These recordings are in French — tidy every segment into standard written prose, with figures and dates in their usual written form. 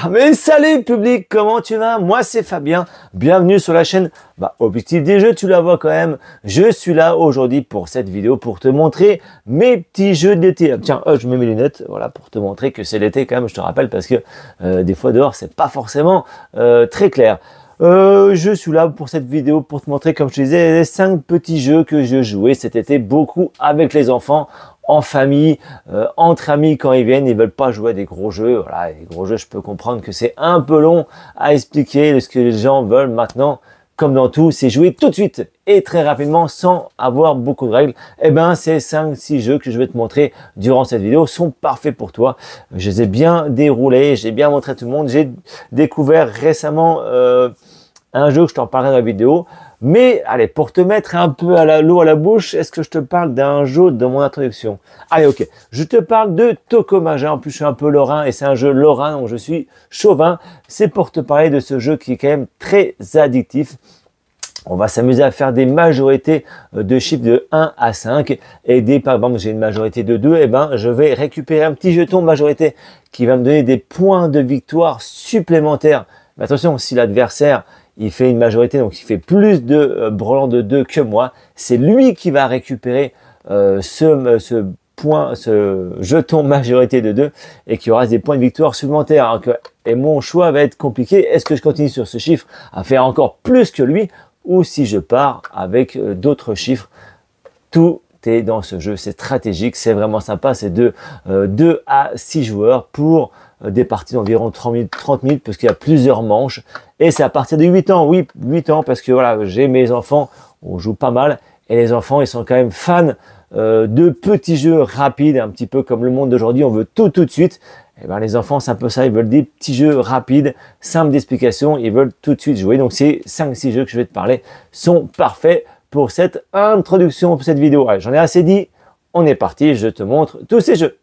Mais salut public, comment tu vas? Moi c'est Fabien, bienvenue sur la chaîne Objectif des jeux, tu la vois quand même. Je suis là aujourd'hui pour cette vidéo pour te montrer mes petits jeux d'été. Tiens, je mets mes lunettes, voilà, pour te montrer que c'est l'été quand même, je te rappelle, parce que des fois dehors c'est pas forcément très clair. Je suis là pour cette vidéo pour te montrer, comme je te disais, les 5 petits jeux que je jouais cet été, beaucoup avec les enfants, en famille, entre amis quand ils viennent, ils veulent pas jouer à des gros jeux. Voilà, les gros jeux, je peux comprendre que c'est un peu long à expliquer ce que les gens veulent maintenant. Comme dans tout, c'est jouer tout de suite et très rapidement sans avoir beaucoup de règles. Et ben, ces 5-6 jeux que je vais te montrer durant cette vidéo sont parfaits pour toi. Je les ai bien déroulés, j'ai bien montré à tout le monde. J'ai découvert récemment un jeu que je t'en parlerai dans la vidéo. Mais allez, pour te mettre un peu à l'eau à la bouche, est-ce que je te parle d'un jeu dans mon introduction? Allez, ok. Je te parle de Tocomaja. En plus, je suis un peu lorrain et c'est un jeu lorrain, donc je suis chauvin. C'est pour te parler de ce jeu qui est quand même très addictif. On va s'amuser à faire des majorités de chiffres de 1 à 5. Et dès, par exemple, j'ai une majorité de 2, et ben, je vais récupérer un petit jeton majorité qui va me donner des points de victoire supplémentaires. Mais attention, si l'adversaire il fait une majorité, donc il fait plus de brelans de 2 que moi, c'est lui qui va récupérer ce jeton majorité de 2 et qui aura des points de victoire supplémentaires. Et mon choix va être compliqué. Est-ce que je continue sur ce chiffre à faire encore plus que lui, ou si je pars avec d'autres chiffres? Tout est dans ce jeu, c'est stratégique, c'est vraiment sympa. C'est de 2 à 6 joueurs pour des parties d'environ 30 minutes parce qu'il y a plusieurs manches. Et c'est à partir de 8 ans, oui, 8 ans, parce que voilà, j'ai mes enfants, on joue pas mal, et les enfants, ils sont quand même fans de petits jeux rapides, un petit peu comme le monde d'aujourd'hui, on veut tout de suite. Et ben les enfants, c'est un peu ça, ils veulent des petits jeux rapides, simples d'explication, ils veulent tout de suite jouer. Donc ces 5-6 jeux que je vais te parler sont parfaits pour cette introduction, pour cette vidéo. Allez, j'en ai assez dit, on est parti, je te montre tous ces jeux.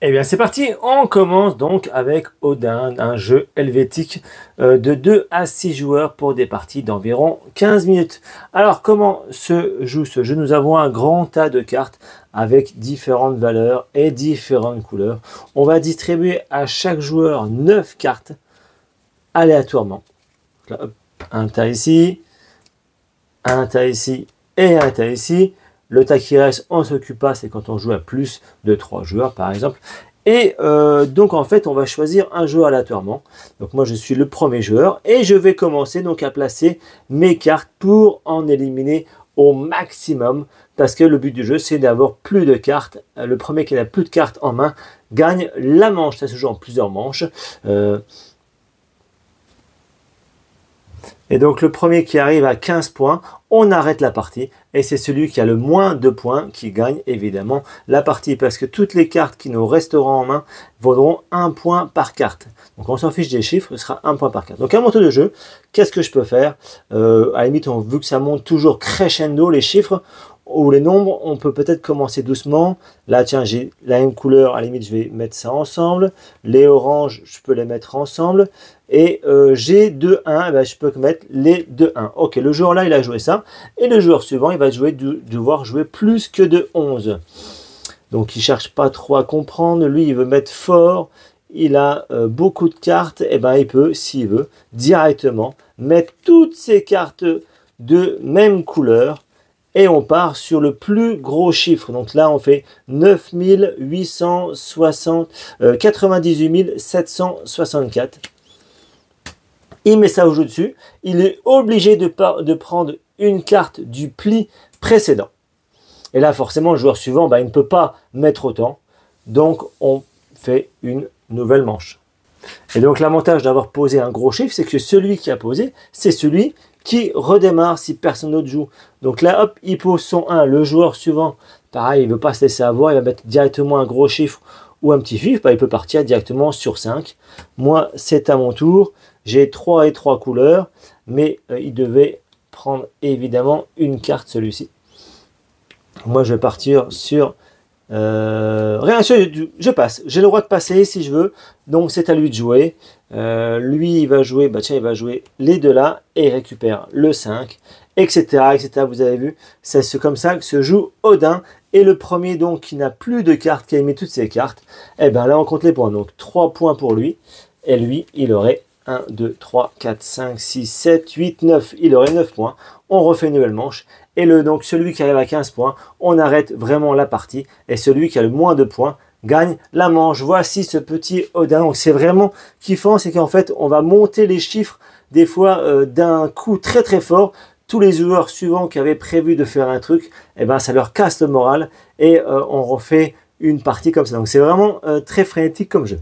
Eh bien c'est parti, on commence donc avec Odin, un jeu helvétique de 2 à 6 joueurs pour des parties d'environ 15 minutes. Alors comment se joue ce jeu? Nous avons un grand tas de cartes avec différentes valeurs et différentes couleurs. On va distribuer à chaque joueur 9 cartes aléatoirement. Là, hop, un tas ici, un tas ici et un tas ici. Le tas qui reste, on ne s'occupe pas, c'est quand on joue à plus de 3 joueurs par exemple. Et donc en fait, on va choisir un joueur aléatoirement. Donc moi, je suis le premier joueur et je vais commencer donc à placer mes cartes pour en éliminer au maximum. Parce que le but du jeu, c'est d'avoir plus de cartes. Le premier qui n'a plus de cartes en main gagne la manche. Ça se joue en plusieurs manches. Et donc le premier qui arrive à 15 points, on arrête la partie. Et c'est celui qui a le moins de points qui gagne évidemment la partie. Parce que toutes les cartes qui nous resteront en main vaudront 1 point par carte. Donc on s'en fiche des chiffres, ce sera 1 point par carte. Donc à mon tour de jeu, qu'est-ce que je peux faire? À la limite, vu que ça monte toujours crescendo les chiffres, ou les nombres, on peut peut-être commencer doucement. Là, tiens, j'ai la même couleur, à la limite, je vais mettre ça ensemble. Les oranges, je peux les mettre ensemble. Et j'ai 2, 1, ben, je peux mettre les 2, 1. Ok, le joueur là, il a joué ça. Et le joueur suivant, il va devoir jouer plus que de 11. Donc, il ne cherche pas trop à comprendre. Lui, il veut mettre fort. Il a beaucoup de cartes. Et ben, il peut, s'il veut, directement mettre toutes ces cartes de même couleur. Et on part sur le plus gros chiffre. Donc là, on fait 98 764. Il met ça au jeu dessus. Il est obligé de prendre une carte du pli précédent. Et là, forcément, le joueur suivant, il ne peut pas mettre autant. Donc, on fait une nouvelle manche. Et donc, l'avantage d'avoir posé un gros chiffre, c'est que celui qui a posé, c'est celui qui redémarre si personne d'autre joue. Donc là, hop, il pose son 1. Le joueur suivant, pareil, il ne veut pas se laisser avoir. Il va mettre directement un gros chiffre ou un petit chiffre. Il peut partir directement sur 5. Moi, c'est à mon tour. J'ai 3 et 3 couleurs. Mais il devait prendre évidemment une carte, celui-ci. Moi, je vais partir sur Rien, je passe. J'ai le droit de passer si je veux. Donc c'est à lui de jouer. Lui, il va jouer, bah tiens, il va jouer les deux là et il récupère le 5, etc., etc. Vous avez vu, c'est comme ça que se joue Odin. Et le premier, donc, qui n'a plus de cartes, qui a mis toutes ses cartes, et bien là, on compte les points. Donc 3 points pour lui. Et lui, il aurait 1, 2, 3, 4, 5, 6, 7, 8, 9. Il aurait 9 points. On refait une nouvelle manche. Et donc celui qui arrive à 15 points, on arrête vraiment la partie. Et celui qui a le moins de points gagne la manche. Voici ce petit Odin. Donc c'est vraiment kiffant, c'est qu'en fait, on va monter les chiffres des fois d'un coup très très fort. Tous les joueurs suivants qui avaient prévu de faire un truc, eh ben, ça leur casse le moral et on refait une partie comme ça. Donc c'est vraiment très frénétique comme jeu.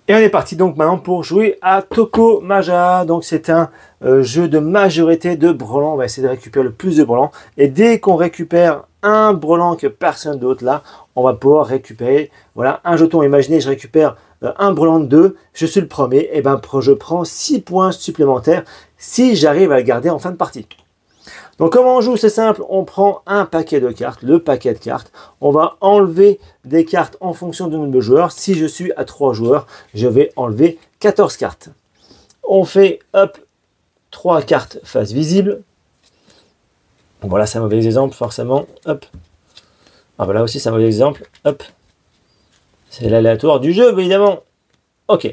Et on est parti donc maintenant pour jouer à Toko Maja. Donc c'est un jeu de majorité de brelans. On va essayer de récupérer le plus de brelans. Et dès qu'on récupère un brelan que personne d'autre là, on va pouvoir récupérer voilà, un jeton. Imaginez, je récupère un brelan de 2, je suis le premier. Et ben je prends 6 points supplémentaires si j'arrive à le garder en fin de partie. Donc comment on joue? C'est simple, on prend un paquet de cartes, le paquet de cartes. On va enlever des cartes en fonction du nombre de joueurs. Si je suis à 3 joueurs, je vais enlever 14 cartes. On fait, hop, 3 cartes face visible. Voilà, c'est un mauvais exemple, forcément. Hop. Ah, voilà aussi, c'est un mauvais exemple. Hop. C'est l'aléatoire du jeu, évidemment. Ok.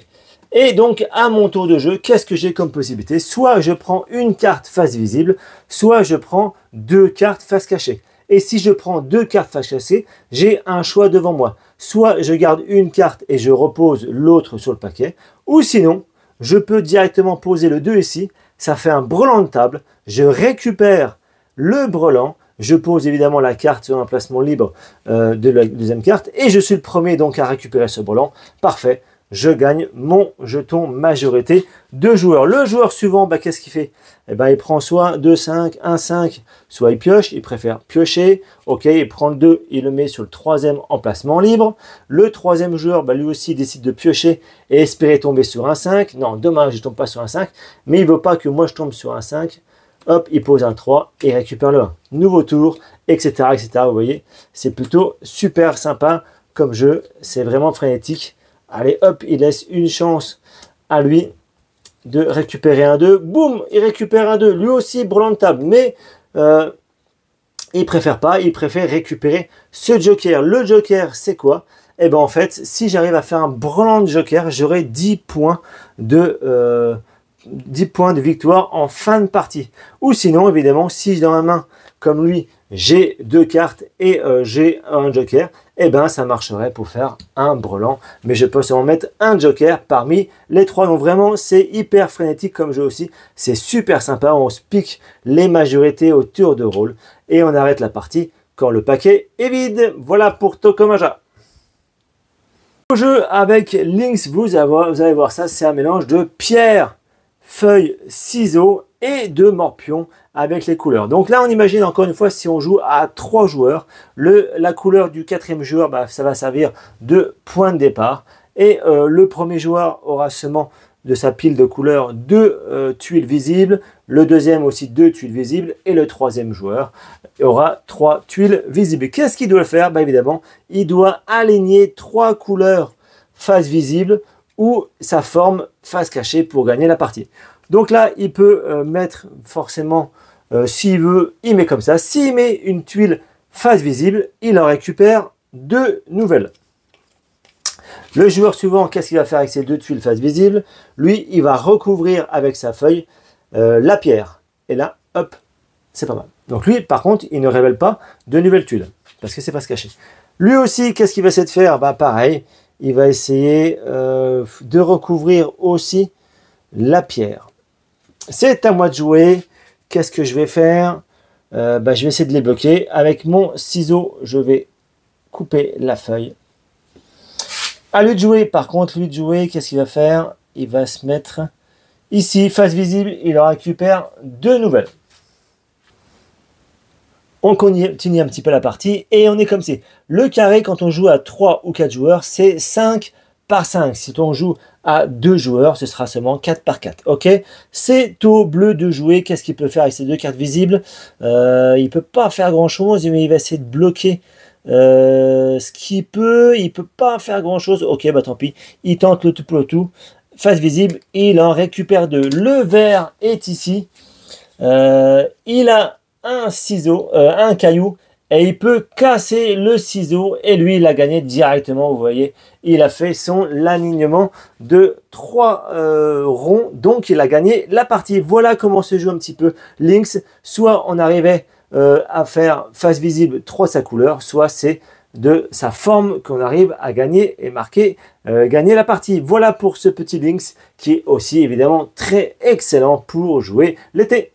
Et donc, à mon tour de jeu, qu'est-ce que j'ai comme possibilité? Soit je prends une carte face visible, soit je prends 2 cartes face cachée. Et si je prends 2 cartes face cachée, j'ai un choix devant moi. Soit je garde une carte et je repose l'autre sur le paquet, ou sinon, je peux directement poser le 2 ici. Ça fait un brelan de table. Je récupère le brelan. Je pose évidemment la carte sur un placement libre de la deuxième carte. Et je suis le premier donc à récupérer ce brelan. Parfait. Je gagne mon jeton majorité de joueurs. Le joueur suivant, bah, qu'est-ce qu'il fait? Eh ben, il prend soit 2, 5, 1, 5, soit il pioche, il préfère piocher. Ok, il prend le 2, il le met sur le troisième emplacement libre. Le troisième joueur, bah, lui aussi, décide de piocher et espérer tomber sur un 5. Non, dommage, je ne tombe pas sur un 5, mais il ne veut pas que moi je tombe sur un 5. Hop, il pose un 3 et récupère le 1. Nouveau tour, etc., etc. Vous voyez, c'est plutôt super sympa comme jeu. C'est vraiment frénétique. Allez, hop, il laisse une chance à lui de récupérer un 2. Boum, il récupère un 2. Lui aussi, brelan de table. Mais il préfère pas. Il préfère récupérer ce joker. Le joker, c'est quoi? Eh bien, en fait, si j'arrive à faire un brelan de joker, j'aurai 10 points de victoire en fin de partie. Ou sinon, évidemment, si dans ma main, comme lui, j'ai 2 cartes et j'ai un joker, eh bien, ça marcherait pour faire un brelan. Mais je peux seulement mettre un joker parmi les 3. Donc vraiment, c'est hyper frénétique comme jeu aussi. C'est super sympa. On se pique les majorités au tour de rôle. Et on arrête la partie quand le paquet est vide. Voilà pour Toko Maja. Au jeu avec Lynx, vous allez voir ça, c'est un mélange de pierre, feuilles, ciseaux et de morpions avec les couleurs. Donc là, on imagine encore une fois, si on joue à 3 joueurs, la couleur du 4e joueur, bah, ça va servir de point de départ. Et le premier joueur aura seulement de sa pile de couleurs 2 tuiles visibles, le deuxième aussi 2 tuiles visibles, et le troisième joueur aura 3 tuiles visibles. Qu'est-ce qu'il doit faire? Bah, évidemment, il doit aligner 3 couleurs face visible ou sa forme face cachée pour gagner la partie. Donc là, il peut mettre forcément, s'il veut, il met comme ça. S'il met une tuile face visible, il en récupère 2 nouvelles. Le joueur suivant, qu'est-ce qu'il va faire avec ces 2 tuiles face visible? Lui, il va recouvrir avec sa feuille la pierre. Et là, hop, c'est pas mal. Donc lui, par contre, il ne révèle pas de nouvelles tuiles, parce que c'est face cachée. Lui aussi, qu'est-ce qu'il va essayer de faire? Bah pareil, il va essayer de recouvrir aussi la pierre. C'est à moi de jouer. Qu'est-ce que je vais faire? Je vais essayer de les bloquer. Avec mon ciseau, je vais couper la feuille. À lui de jouer, par contre, lui de jouer, qu'est-ce qu'il va faire? Il va se mettre ici, face visible, il en récupère 2 nouvelles. On continue un petit peu la partie et on est comme c'est. Le carré, quand on joue à 3 ou 4 joueurs, c'est 5 par 5. Si on joue à 2 joueurs, ce sera seulement 4 par 4. Ok, c'est au bleu de jouer. Qu'est-ce qu'il peut faire avec ces 2 cartes visibles? Il ne peut pas faire grand-chose, mais il va essayer de bloquer Ce qu'il peut, il peut pas faire grand chose. Ok, bah tant pis. Il tente le tout pour le tout. Face visible, il en récupère deux. Le vert est ici. Il a un ciseau, un caillou. Et il peut casser le ciseau et lui, il a gagné directement, vous voyez. Il a fait son alignement de 3 ronds, donc il a gagné la partie. Voilà comment se joue un petit peu Lynx. Soit on arrivait à faire face visible 3 sa couleur, soit c'est de sa forme qu'on arrive à gagner et marquer, gagner la partie. Voilà pour ce petit Lynx qui est aussi évidemment très excellent pour jouer l'été.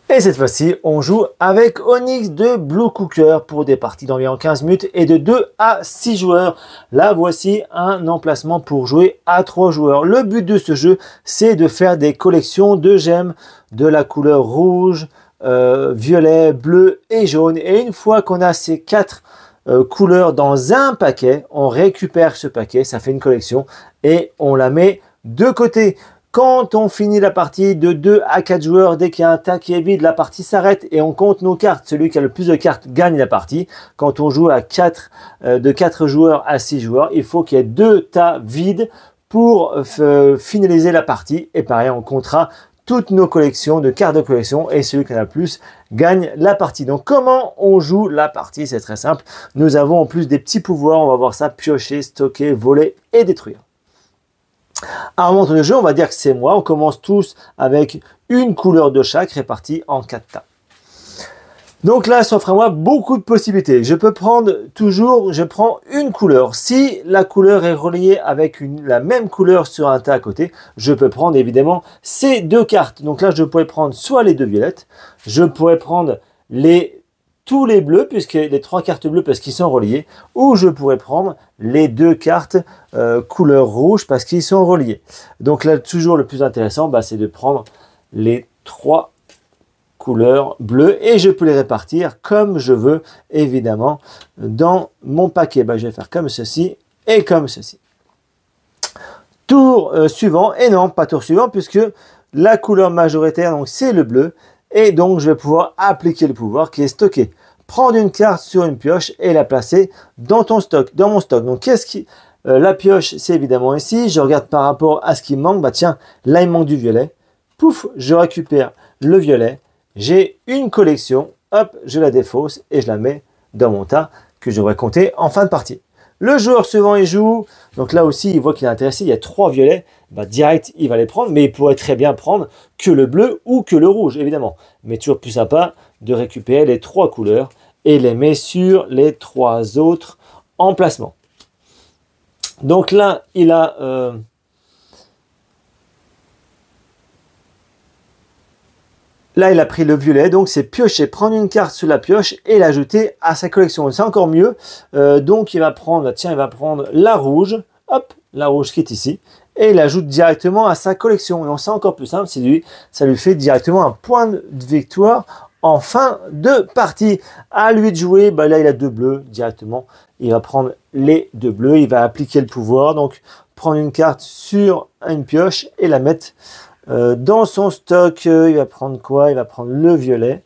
Et cette fois-ci, on joue avec Onyx de Blue Cooker pour des parties d'environ 15 minutes et de 2 à 6 joueurs. Là, voici un emplacement pour jouer à 3 joueurs. Le but de ce jeu, c'est de faire des collections de gemmes de la couleur rouge, violet, bleu et jaune. Et une fois qu'on a ces 4 couleurs dans un paquet, on récupère ce paquet, ça fait une collection et on la met de côté. Quand on finit la partie de 2 à 4 joueurs, dès qu'il y a un tas qui est vide, la partie s'arrête et on compte nos cartes. Celui qui a le plus de cartes gagne la partie. Quand on joue à 4, de 4 joueurs à 6 joueurs, il faut qu'il y ait 2 tas vides pour finaliser la partie. Et pareil, on comptera toutes nos collections de cartes de collection et celui qui en a le plus gagne la partie. Donc comment on joue la partie? C'est très simple. Nous avons en plus des petits pouvoirs. On va voir ça: piocher, stocker, voler et détruire. À un moment de jeu, on va dire que c'est moi. On commence tous avec une couleur de chaque répartie en 4 tas. Donc là, ça offre à moi beaucoup de possibilités. Je peux prendre toujours, je prends une couleur. Si la couleur est reliée avec la même couleur sur un tas à côté, je peux prendre évidemment ces 2 cartes. Donc là, je pourrais prendre soit les 2 violettes, je pourrais prendre tous les bleus, puisque les 3 cartes bleues parce qu'ils sont reliés, ou je pourrais prendre les 2 cartes couleur rouge parce qu'ils sont reliés. Donc là, toujours le plus intéressant, c'est de prendre les 3 couleurs bleues et je peux les répartir comme je veux, évidemment, dans mon paquet. Je vais faire comme ceci et comme ceci. Tour suivant, et non, pas tour suivant, puisque la couleur majoritaire, donc c'est le bleu. Et donc, je vais pouvoir appliquer le pouvoir qui est stocké. Prendre une carte sur une pioche et la placer dans ton stock, dans mon stock. Donc, la pioche, c'est évidemment ici. Je regarde par rapport à ce qui me manque. Tiens, là, il manque du violet. Pouf, je récupère le violet. J'ai une collection. Hop, je la défausse et je la mets dans mon tas que je devrais compter en fin de partie. Le joueur suivant, il joue. Donc là aussi, il voit qu'il est intéressé. Il y a 3 violets. Direct, il va les prendre. Mais il pourrait très bien prendre que le bleu ou que le rouge, évidemment. Mais toujours plus sympa de récupérer les 3 couleurs et les mettre sur les 3 autres emplacements. Donc là, il a... Là, il a pris le violet, donc c'est piocher, prendre une carte sur la pioche et l'ajouter à sa collection. C'est encore mieux. Donc, il va prendre, tiens, il va prendre la rouge, hop, la rouge qui est ici, et il l'ajoute directement à sa collection. Donc, c'est encore plus simple, ça lui fait directement un point de victoire en fin de partie. À lui de jouer, là, il a 2 bleus directement. Il va prendre les 2 bleus, il va appliquer le pouvoir, donc prendre une carte sur une pioche et la mettre dans son stock. Il va prendre quoi? Il va prendre le violet,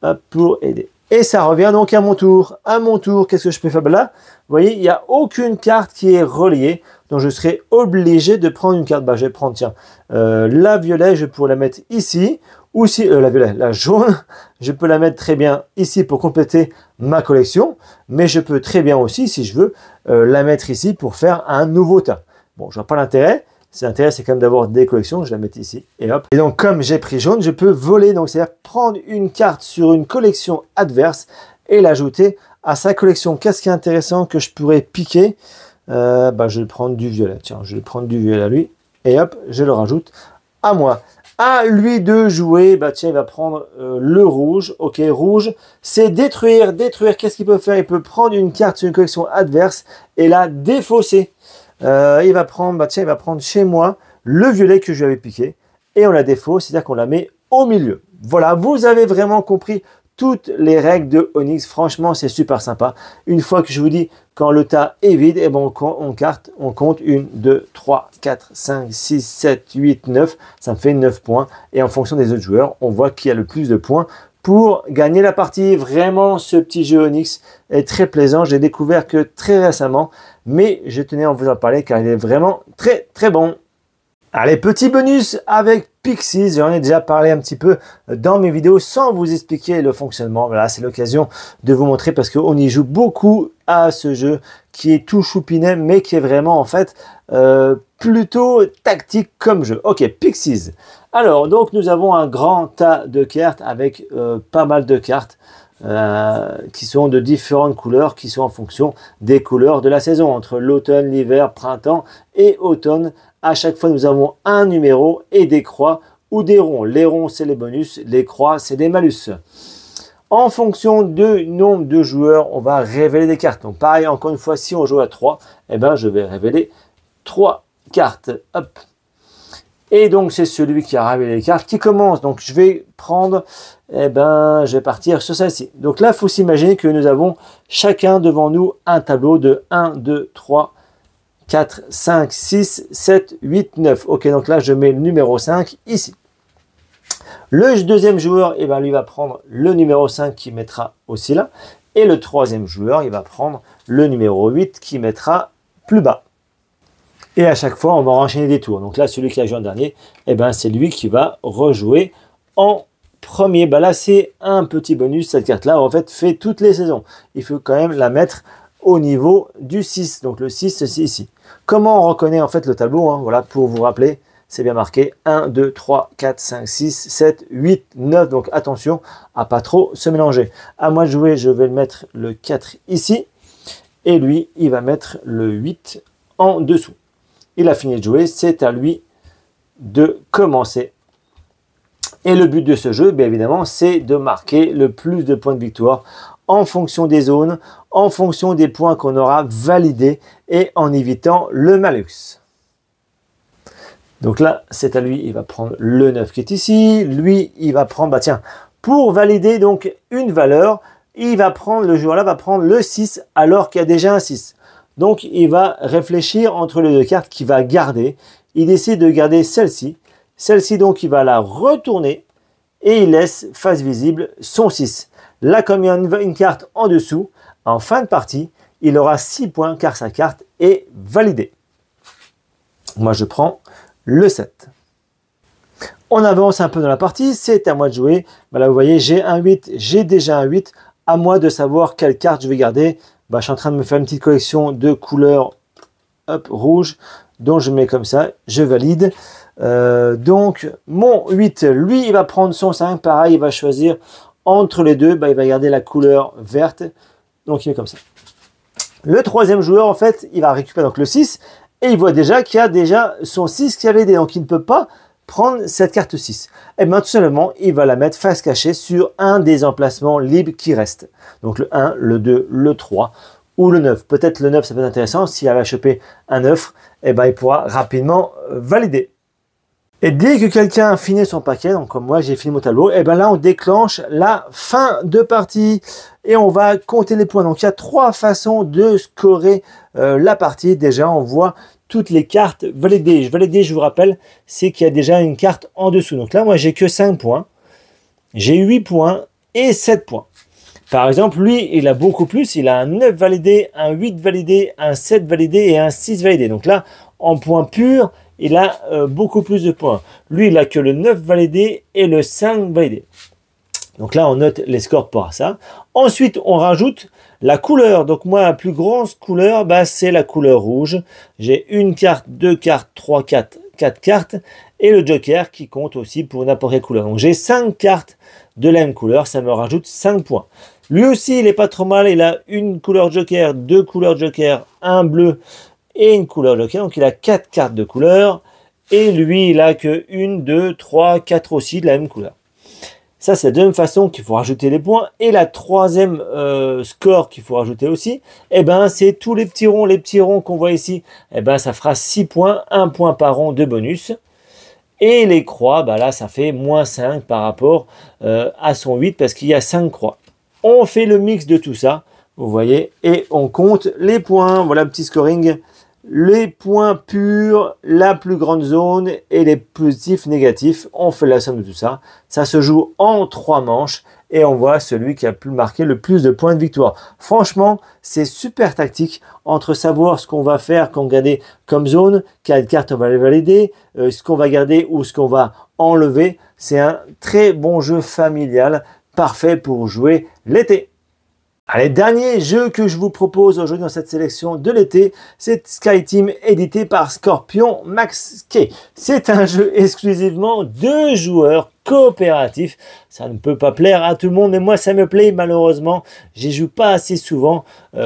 hop, pour aider. Et ça revient donc à mon tour. À mon tour, qu'est-ce que je peux faire? Là, vous voyez, il n'y a aucune carte qui est reliée. Donc, je serai obligé de prendre une carte. Je vais prendre, tiens, la violet, je pourrais la mettre ici. Ou si, la violet, la jaune, je peux la mettre très bien ici pour compléter ma collection. Mais je peux très bien aussi, si je veux, la mettre ici pour faire un nouveau tas. Bon, je vois pas l'intérêt. L'intérêt, c'est quand même d'avoir des collections. Je la mets ici et hop. Et donc, comme j'ai pris jaune, je peux voler. Donc, c'est-à-dire prendre une carte sur une collection adverse et l'ajouter à sa collection. Qu'est-ce qui est intéressant que je pourrais piquer? Je vais prendre du violet. Tiens, je vais prendre du violet à lui et hop, je le rajoute à moi. À lui de jouer, tiens, il va prendre le rouge. Ok, rouge, c'est détruire. Détruire, qu'est-ce qu'il peut faire? Il peut prendre une carte sur une collection adverse et la défausser. Il va prendre, il va prendre chez moi le violet que je lui avais piqué et on la défausse, c'est-à-dire qu'on la met au milieu. Voilà, vous avez vraiment compris toutes les règles de Onyx. Franchement, c'est super sympa. Une fois que je vous dis, quand le tas est vide, on compte 1, 2, 3, 4, 5, 6, 7, 8, 9. Ça me fait 9 points. Et en fonction des autres joueurs, on voit qui a le plus de points pour gagner la partie. Vraiment, ce petit jeu Onyx est très plaisant. J'ai découvert que très récemment, mais je tenais à vous en parler car il est vraiment très très bon. Allez, petit bonus avec Pixies, j'en ai déjà parlé un petit peu dans mes vidéos sans vous expliquer le fonctionnement. Voilà, c'est l'occasion de vous montrer parce qu'on y joue beaucoup à ce jeu qui est tout choupinet mais qui est vraiment en fait plutôt tactique comme jeu. Ok, Pixies. Alors, donc nous avons un grand tas de cartes avec pas mal de cartes qui sont de différentes couleurs, qui sont en fonction des couleurs de la saison, entre l'automne, l'hiver, printemps et automne. À chaque fois, nous avons un numéro et des croix ou des ronds. Les ronds, c'est les bonus, les croix, c'est des malus. En fonction du nombre de joueurs, on va révéler des cartes. Donc pareil, encore une fois, si on joue à 3, eh ben, je vais révéler 3 cartes. Hop. Et donc, c'est celui qui a révélé les cartes qui commence. Donc, je vais prendre, eh ben, je vais partir sur celle-ci. Donc là, il faut s'imaginer que nous avons chacun devant nous un tableau de 1, 2, 3, 4, 5, 6, 7, 8, 9. Ok, donc là, je mets le numéro 5 ici. Le deuxième joueur, eh ben, lui va prendre le numéro 5 qui mettra aussi là. Et le troisième joueur, il va prendre le numéro 8 qui mettra plus bas. Et à chaque fois, on va enchaîner des tours. Donc là, celui qui a joué en dernier, eh ben, c'est lui qui va rejouer en premier. Ben là, c'est un petit bonus. Cette carte-là, en fait, fait toutes les saisons. Il faut quand même la mettre au niveau du 6. Donc le 6, c'est ici. Comment on reconnaît en fait le tableau, hein? Voilà, pour vous rappeler, c'est bien marqué 1, 2, 3, 4, 5, 6, 7, 8, 9. Donc attention à pas trop se mélanger. À moi de jouer, je vais mettre le 4 ici. Et lui, il va mettre le 8 en dessous. Il a fini de jouer, c'est à lui de commencer. Et le but de ce jeu, bien évidemment, c'est de marquer le plus de points de victoire en fonction des zones, en fonction des points qu'on aura validés et en évitant le malus. Donc là, c'est à lui, il va prendre le 9 qui est ici. Lui, il va prendre, bah tiens, pour valider donc une valeur, il va prendre, le joueur-là va prendre le 6 alors qu'il y a déjà un 6. Donc, il va réfléchir entre les deux cartes qu'il va garder. Il décide de garder celle-ci. Celle-ci, donc, il va la retourner et il laisse face visible son 6. Là, comme il y a une carte en dessous, en fin de partie, il aura 6 points car sa carte est validée. Moi, je prends le 7. On avance un peu dans la partie. C'est à moi de jouer. Voilà, vous voyez, j'ai un 8. J'ai déjà un 8. À moi de savoir quelle carte je vais garder. Bah, je suis en train de me faire une petite collection de couleurs rouge, donc je mets comme ça, je valide. Donc mon 8, lui, il va prendre son 5, pareil, il va choisir entre les deux, bah, il va garder la couleur verte, donc il met comme ça. Le troisième joueur, en fait, il va récupérer donc le 6, et il voit déjà qu'il y a déjà son 6 qui a validé, donc il ne peut pas prendre cette carte 6. Et bien tout simplement, il va la mettre face cachée sur un des emplacements libres qui restent. Donc le 1, le 2, le 3 ou le 9. Peut-être le 9, ça peut être intéressant. S'il avait chopé un 9, eh ben, il pourra rapidement valider. Et dès que quelqu'un a fini son paquet, donc comme moi j'ai fini mon tableau, et ben là on déclenche la fin de partie et on va compter les points. Donc il y a 3 façons de scorer la partie. Déjà on voit toutes les cartes validées. Validé, je vous rappelle, c'est qu'il y a déjà une carte en dessous. Donc là moi j'ai que 5 points, j'ai 8 points et 7 points. Par exemple, lui, il a beaucoup plus. Il a un 9 validé, un 8 validé, un 7 validé et un 6 validé. Donc là, en points purs, il a beaucoup plus de points. Lui, il a que le 9 validé et le 5 validé. Donc là, on note les scores pour ça. Ensuite, on rajoute la couleur. Donc moi, la plus grande couleur, bah, c'est la couleur rouge. J'ai une carte, 2 cartes, 3 cartes, 4 cartes. Et le joker qui compte aussi pour n'importe quelle couleur. Donc j'ai 5 cartes de la même couleur. Ça me rajoute 5 points. Lui aussi, il n'est pas trop mal. Il a une couleur joker, 2 couleurs joker, un bleu et une couleur joker. Donc il a 4 cartes de couleur. Et lui, il a que 1, 2, 3, 4 aussi de la même couleur. Ça, c'est la deuxième façon qu'il faut rajouter les points. Et la troisième score qu'il faut rajouter aussi, eh ben, c'est tous les petits ronds qu'on voit ici. Eh ben, ça fera 6 points, 1 point par rond de bonus. Et les croix, bah là, ça fait moins 5 par rapport à son 8 parce qu'il y a 5 croix. On fait le mix de tout ça, vous voyez, et on compte les points. Voilà, petit scoring. Les points purs, la plus grande zone et les positifs négatifs. On fait la somme de tout ça. Ça se joue en 3 manches et on voit celui qui a pu marquer le plus de points de victoire. Franchement, c'est super tactique entre savoir ce qu'on va faire, qu'on garder comme zone, quelle carte on va les valider, ce qu'on va garder ou ce qu'on va enlever. C'est un très bon jeu familial, parfait pour jouer l'été. Allez, dernier jeu que je vous propose aujourd'hui dans cette sélection de l'été, c'est SkyTeam édité par Scorpion Max K. C'est un jeu exclusivement de joueurs coopératifs. Ça ne peut pas plaire à tout le monde, mais moi ça me plaît malheureusement. J'y joue pas assez souvent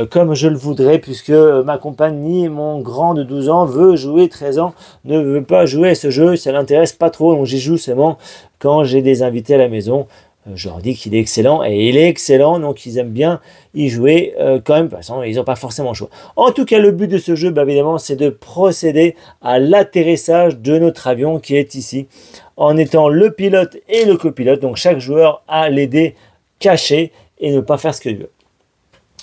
comme je le voudrais puisque ma compagne ni mon grand de 12 ans veut jouer, 13 ans, ne veut pas jouer à ce jeu. Ça l'intéresse pas trop, donc j'y joue seulement quand j'ai des invités à la maison. Je leur dis qu'il est excellent et il est excellent, donc ils aiment bien y jouer quand même. De toute façon, ils n'ont pas forcément le choix. En tout cas, le but de ce jeu, évidemment, c'est de procéder à l'atterrissage de notre avion qui est ici, en étant le pilote et le copilote. Donc, chaque joueur a les dés cachés et ne pas faire ce qu'il veut.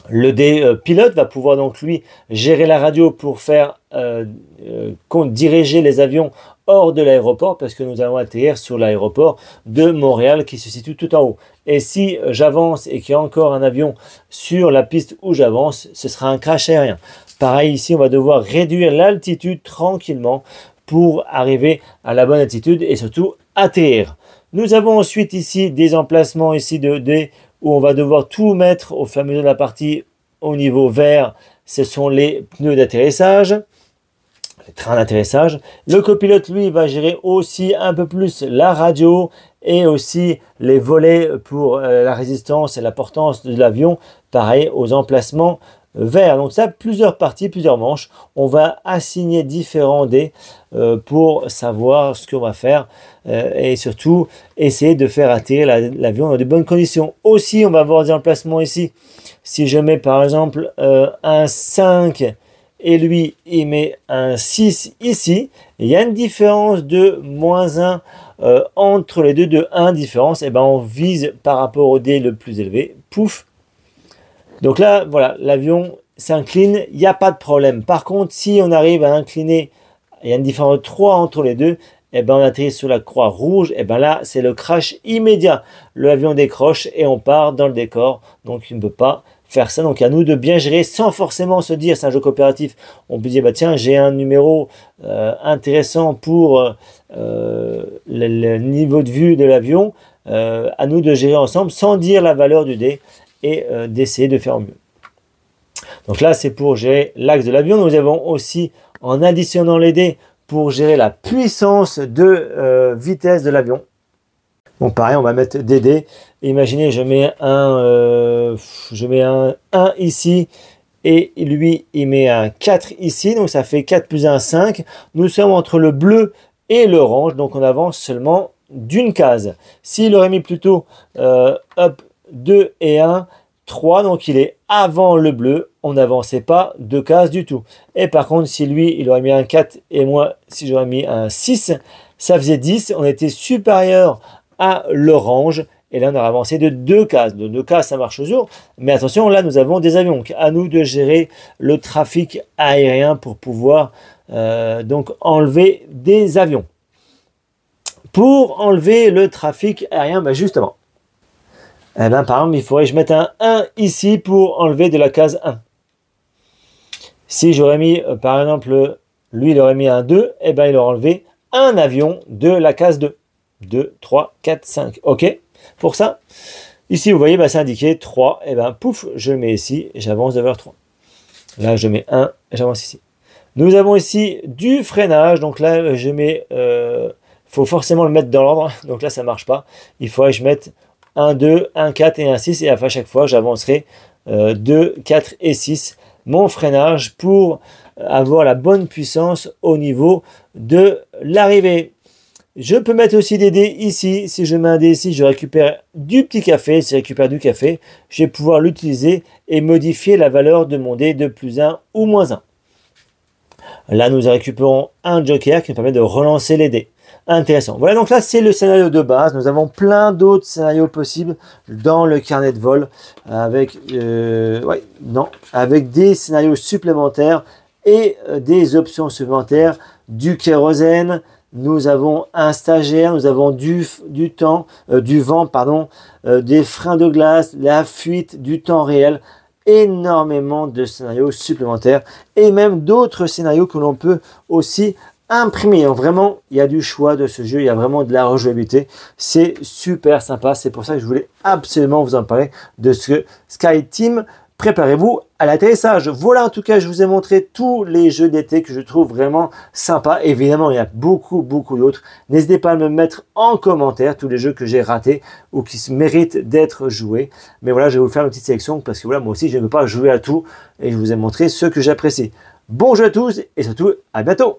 Le dé pilote va pouvoir donc lui gérer la radio pour faire diriger les avions hors de l'aéroport parce que nous allons atterrir sur l'aéroport de Montréal qui se situe tout en haut. Et si j'avance et qu'il y a encore un avion sur la piste où j'avance, ce sera un crash aérien. Pareil ici, on va devoir réduire l'altitude tranquillement pour arriver à la bonne altitude et surtout atterrir. Nous avons ensuite ici des emplacements ici de dés où on va devoir tout mettre au fur et à mesure de la partie au niveau vert. Ce sont les pneus d'atterrissage, les trains d'atterrissage. Le copilote, lui, va gérer aussi un peu plus la radio et aussi les volets pour la résistance et la portance de l'avion. Pareil aux emplacements verts. Donc ça, plusieurs parties, plusieurs manches. On va assigner différents dés pour savoir ce qu'on va faire et surtout essayer de faire atterrir l'avion dans de bonnes conditions. Aussi, on va avoir des emplacements ici. Si je mets par exemple un 5 et lui il met un 6 ici, il y a une différence de -1 entre les deux, de 1 différence, et ben on vise par rapport au dé le plus élevé, pouf. Donc là, voilà, l'avion s'incline, il n'y a pas de problème. Par contre, si on arrive à incliner, il y a une différence de 3 entre les deux, et ben on atterrit sur la croix rouge, et ben là, c'est le crash immédiat. L'avion décroche et on part dans le décor, donc il ne peut pas faire ça. Donc à nous de bien gérer sans forcément se dire, c'est un jeu coopératif, on peut dire, bah tiens, j'ai un numéro intéressant pour le niveau de vue de l'avion, à nous de gérer ensemble sans dire la valeur du dé et d'essayer de faire au mieux. Donc là, c'est pour gérer l'axe de l'avion. Nous avons aussi, en additionnant les dés, pour gérer la puissance de vitesse de l'avion. Bon, pareil, on va mettre des dés. Imaginez, je mets un 1 ici et lui, il met un 4 ici. Donc, ça fait 4 plus 1, 5. Nous sommes entre le bleu et l'orange. Donc, on avance seulement d'une case. S'il aurait mis plutôt 2 et 1, 3, donc il est avant le bleu, on n'avançait pas 2 cases du tout. Et par contre, si lui, il aurait mis un 4 et moi, si j'aurais mis un 6, ça faisait 10, on était supérieur à l'orange. Et là, on aurait avancé de 2 cases. De 2 cases, ça marche toujours. Mais attention, là, nous avons des avions. Donc, à nous de gérer le trafic aérien pour pouvoir donc enlever des avions. Pour enlever le trafic aérien, ben justement, eh ben, par exemple, il faudrait que je mette un 1 ici pour enlever de la case 1. Si j'aurais mis, par exemple, lui, il aurait mis un 2, eh ben, il aurait enlevé un avion de la case 2. 2, 3, 4, 5. OK, pour ça. Ici, vous voyez, ben, c'est indiqué 3. Et ben, pouf, je le mets ici, j'avance de vers 3. Là, je mets 1, j'avance ici. Nous avons ici du freinage. Donc là, je mets... faut forcément le mettre dans l'ordre. Donc là, ça ne marche pas. Il faudrait que je mette 1, 2, 1, 4 et 1, 6. Et à chaque fois, j'avancerai 2, 4 et 6. Mon freinage pour avoir la bonne puissance au niveau de l'arrivée. Je peux mettre aussi des dés ici. Si je mets un dé ici, je récupère du petit café. Si je récupère du café, je vais pouvoir l'utiliser et modifier la valeur de mon dé de plus 1 ou moins 1. Là, nous récupérons un joker qui nous permet de relancer les dés. Intéressant. Voilà, donc là, c'est le scénario de base. Nous avons plein d'autres scénarios possibles dans le carnet de vol avec, avec des scénarios supplémentaires et des options supplémentaires du kérosène, nous avons un stagiaire, nous avons du vent, pardon, des freins de glace, la fuite, du temps réel, énormément de scénarios supplémentaires et même d'autres scénarios que l'on peut aussi imprimer. Donc vraiment, il y a du choix de ce jeu, il y a vraiment de la rejouabilité. C'est super sympa, c'est pour ça que je voulais absolument vous en parler de ce SkyTeam. Préparez-vous à l'atterrissage. Voilà, en tout cas, je vous ai montré tous les jeux d'été que je trouve vraiment sympas. Évidemment, il y a beaucoup d'autres. N'hésitez pas à me mettre en commentaire tous les jeux que j'ai ratés ou qui méritent d'être joués. Mais voilà, je vais vous faire une petite sélection parce que voilà, moi aussi, je ne veux pas jouer à tout et je vous ai montré ceux que j'apprécie. Bon jeu à tous et surtout, à bientôt.